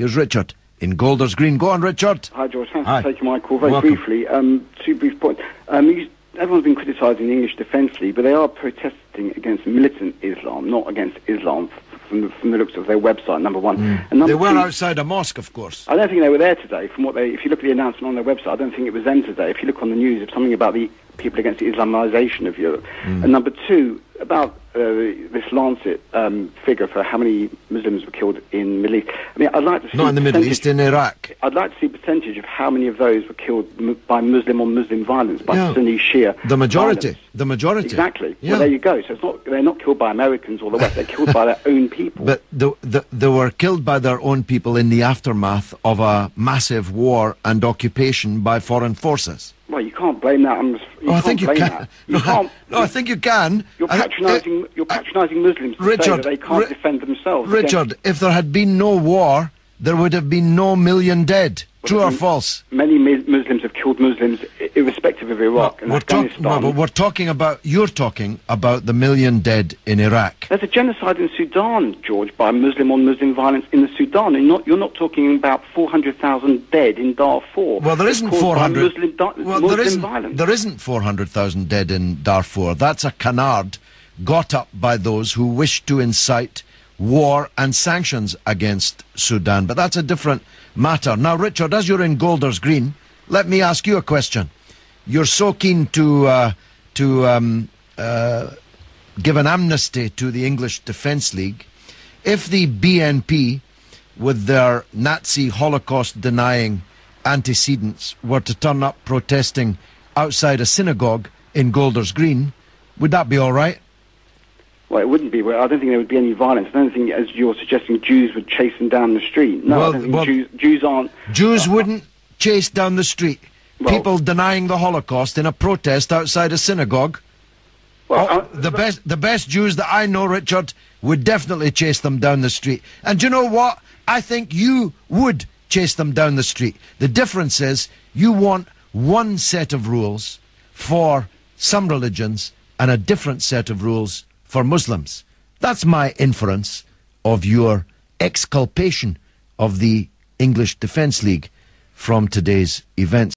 Here's Richard in Golders Green. Go on, Richard. Hi, George. Thanks Hi. for taking my call. Very Welcome. briefly, two brief points. Everyone's been criticising the English Defence League, but they are protesting against militant Islam, not against Islam, from the looks of their website, number one. And number They were two, outside a mosque, of course. I don't think they were there today. If you look at the announcement on their website, I don't think it was them today. If you look on the news, it's something about the people against the Islamisation of Europe. And number two, about this Lancet figure for how many Muslims were killed in the Middle East. I mean, I'd like to see Not in the Middle East, in Iraq. I'd like to see a percentage of how many of those were killed by Muslim on Muslim violence, by Sunni Shia. The majority. Violence. The majority. Exactly. Yeah. Well, there you go. So they're not killed by Americans or the West. They're killed by their own people. But they were killed by their own people in the aftermath of a massive war and occupation by foreign forces. Well, you can't blame that. I think you can. No, I think you can. You're patronising Muslims to say that they can't defend themselves. Richard, if there had been no war, there would have been no million dead. True or false? Many Muslims have killed Muslims, irrespective of Iraq and Afghanistan. But you're talking about the million dead in Iraq. There's a genocide in Sudan, George, by Muslim on Muslim violence in the Sudan, and you're not talking about 400,000 dead in Darfur. Well, there isn't 400. Violence. There isn't 400,000 dead in Darfur. That's a canard got up by those who wish to incite war and sanctions against Sudan. But that's a different matter. Now, Richard, as you're in Golders Green, let me ask you a question. You're so keen to give an amnesty to the English Defence League. If the BNP, with their Nazi Holocaust-denying antecedents, were to turn up protesting outside a synagogue in Golders Green, would that be all right? Well, it wouldn't be. I don't think there would be any violence. I don't think, as you're suggesting, Jews would chase them down the street. No, I don't think Jews aren't... Jews wouldn't chase down the street. People denying the Holocaust in a protest outside a synagogue. Well, the best Jews that I know, Richard, would definitely chase them down the street. And you know what? I think you would chase them down the street. The difference is you want one set of rules for some religions and a different set of rules for Muslims. That's my inference of your exculpation of the English Defence League from today's events.